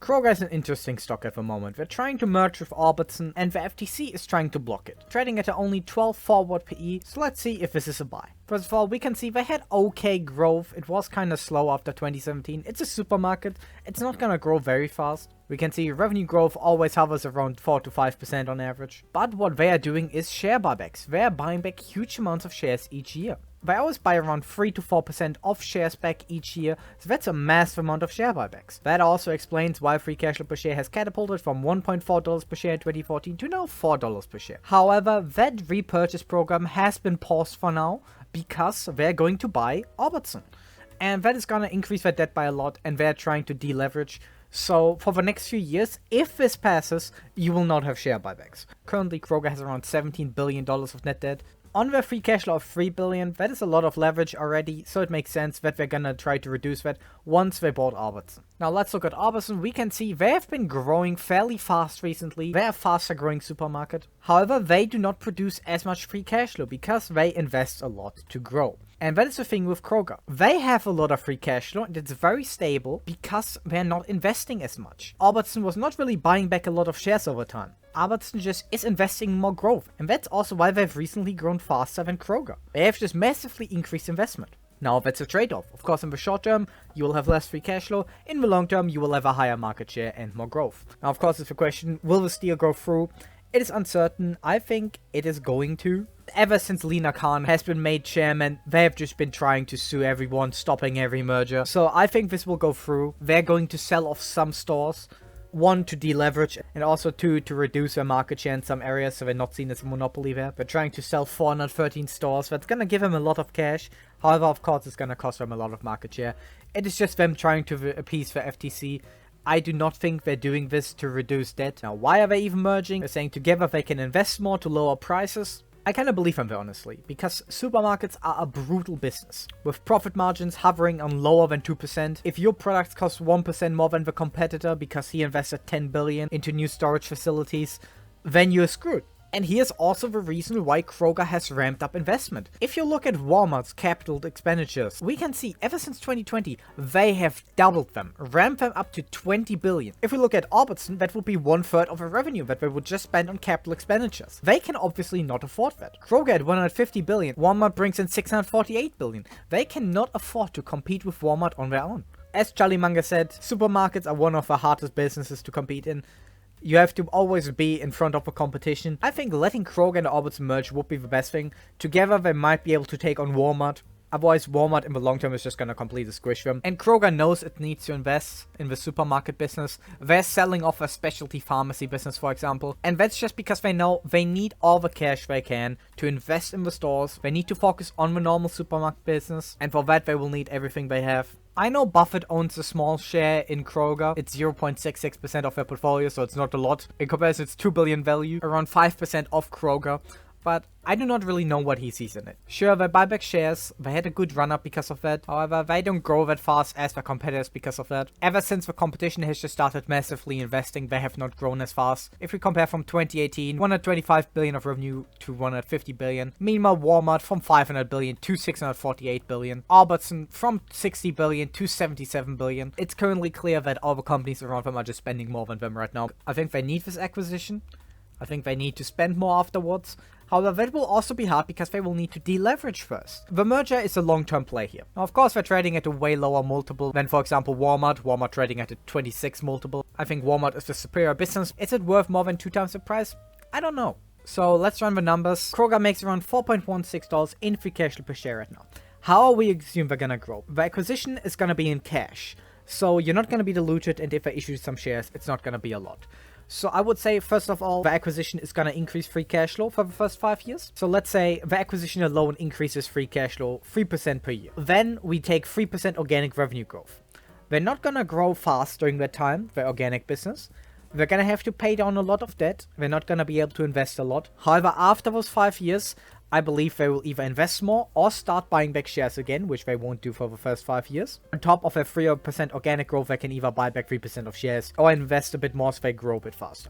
Kroger is an interesting stock at the moment. They're trying to merge with Albertsons and the FTC is trying to block it. Trading at only 12 forward PE, so let's see if this is a buy. First of all, we can see they had okay growth. It was kind of slow after 2017. It's a supermarket. It's not gonna grow very fast. We can see revenue growth always hovers around 4 to 5% on average. But what they are doing is share buybacks. They are buying back huge amounts of shares each year. They always buy around 3 to 4% of shares back each year, so that's a massive amount of share buybacks. That also explains why free cash flow per share has catapulted from $1.4 per share in 2014 to now $4 per share. However, that repurchase program has been paused for now because they're going to buy Albertsons. And that is going to increase their debt by a lot, and they're trying to deleverage. So for the next few years, if this passes, you will not have share buybacks. Currently, Kroger has around $17 billion of net debt. On their free cash flow of $3 billion, that is a lot of leverage already, so it makes sense that they're gonna try to reduce that once they bought Albertsons. Now let's look at Albertsons. We can see they have been growing fairly fast recently. They're a faster growing supermarket. However, they do not produce as much free cash flow because they invest a lot to grow. And that is the thing with Kroger. They have a lot of free cash flow and it's very stable because they're not investing as much. Albertsons was not really buying back a lot of shares over time. Albertsons just is investing in more growth, and that's also why they've recently grown faster than Kroger. They have just massively increased investment. Now that's a trade-off. Of course, in the short term, you will have less free cash flow. In the long term, you will have a higher market share and more growth. Now, of course, it's the question, will this deal go through? It is uncertain. I think it is going to. Ever since Lina Khan has been made chairman, they have just been trying to sue everyone, stopping every merger. So I think this will go through. They're going to sell off some stores. 1, to deleverage, and also 2, to reduce their market share in some areas so they're not seen as a monopoly there. They're trying to sell 413 stores. That's gonna give them a lot of cash. However, of course, it's gonna cost them a lot of market share. It is just them trying to appease the FTC. I do not think they're doing this to reduce debt. Now, why are they even merging? They're saying together they can invest more to lower prices. I kind of believe them, honestly, because supermarkets are a brutal business, with profit margins hovering on lower than 2%. If your products cost 1% more than the competitor because he invested $10 billion into new storage facilities, then you're screwed. And here's also the reason why Kroger has ramped up investment. If you look at Walmart's capital expenditures, we can see ever since 2020, they have doubled them, ramped them up to $20 billion. If we look at Albertsons, that would be 1/3 of the revenue that they would just spend on capital expenditures. They can obviously not afford that. Kroger at $150 billion, Walmart brings in $648 billion. They cannot afford to compete with Walmart on their own. As Charlie Munger said, supermarkets are one of the hardest businesses to compete in. You have to always be in front of a competition. I think letting Kroger and Albertsons merge would be the best thing. Together, they might be able to take on Walmart. Otherwise, Walmart in the long term is just gonna completely squish them. And Kroger knows it needs to invest in the supermarket business. They're selling off a specialty pharmacy business, for example. And that's just because they know they need all the cash they can to invest in the stores. They need to focus on the normal supermarket business. And for that, they will need everything they have. I know Buffett owns a small share in Kroger. It's 0.66% of their portfolio, so it's not a lot. In comparison, it's $2 billion value, around 5% of Kroger. But I do not really know what he sees in it. Sure, they buy back shares. They had a good run-up because of that. However, they don't grow that fast as their competitors because of that. Ever since the competition has just started massively investing, they have not grown as fast. If we compare from 2018, $125 billion of revenue to $150 billion. Meanwhile, Walmart from $500 billion to $648 billion. Albertsons from $60 billion to $77 billion. It's currently clear that all the companies around them are just spending more than them right now. I think they need this acquisition. I think they need to spend more afterwards. However, that will also be hard because they will need to deleverage first. The merger is a long-term play here. Now, of course, they're trading at a way lower multiple than, for example, Walmart. Walmart trading at a 26 multiple. I think Walmart is the superior business. Is it worth more than 2 times the price? I don't know. So let's run the numbers. Kroger makes around $4.16 in free cash flow per share right now. How are we assume they're gonna grow? The acquisition is gonna be in cash. So you're not gonna be diluted, and if they issue some shares, it's not gonna be a lot. So I would say, first of all, the acquisition is going to increase free cash flow for the first 5 years. So let's say the acquisition alone increases free cash flow 3% per year. Then we take 3% organic revenue growth. They're not going to grow fast during that time, the organic business. They're going to have to pay down a lot of debt. They're not going to be able to invest a lot. However, after those 5 years, I believe they will either invest more or start buying back shares again, which they won't do for the first 5 years. On top of a 3% organic growth, they can either buy back 3% of shares or invest a bit more so they grow a bit faster.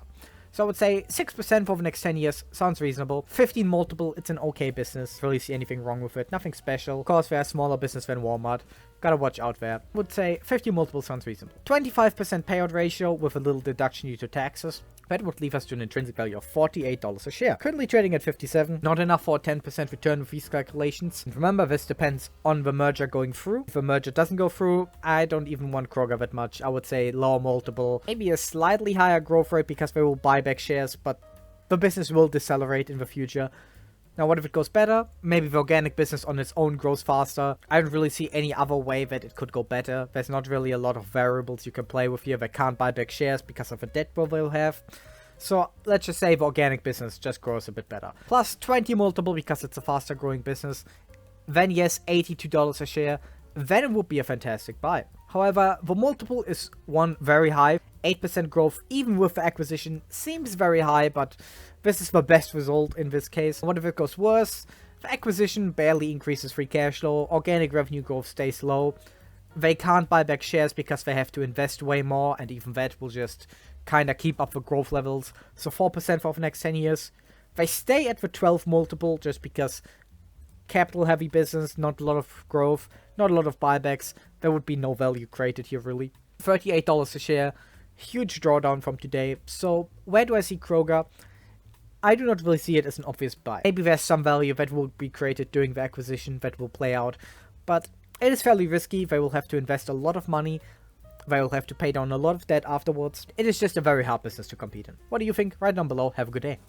So I would say 6% for the next 10 years sounds reasonable. 15 multiple, it's an okay business. Really see anything wrong with it. Nothing special. Of course, they're a smaller business than Walmart. Gotta watch out there. Would say 50 multiple sounds reasonable. 25% payout ratio with a little deduction due to taxes. That would leave us to an intrinsic value of $48 a share. Currently trading at 57. Not enough for a 10% return with these calculations. And remember, this depends on the merger going through. If the merger doesn't go through, I don't even want Kroger that much. I would say lower multiple. Maybe a slightly higher growth rate because they will buy back shares, but the business will decelerate in the future. Now, what if it goes better? Maybe the organic business on its own grows faster. I don't really see any other way that it could go better. There's not really a lot of variables you can play with here. They can't buy back shares because of the debt bill they'll have. So let's just say the organic business just grows a bit better. Plus 20 multiple because it's a faster growing business. Then yes, $82 a share. Then it would be a fantastic buy. However, the multiple is one very high. 8% growth, even with the acquisition, seems very high, but this is the best result in this case. What if it goes worse? The acquisition barely increases free cash flow, organic revenue growth stays low. They can't buy back shares because they have to invest way more, and even that will just kind of keep up the growth levels. So 4% for the next 10 years. They stay at the 12 multiple just because capital heavy business, not a lot of growth, not a lot of buybacks. There would be no value created here really. $38 a share. Huge drawdown from today. So where do I see Kroger? I do not really see it as an obvious buy. Maybe there's some value that will be created during the acquisition that will play out, but it is fairly risky. They will have to invest a lot of money. They will have to pay down a lot of debt afterwards. It is just a very hard business to compete in. What do you think? Write down below. Have a good day.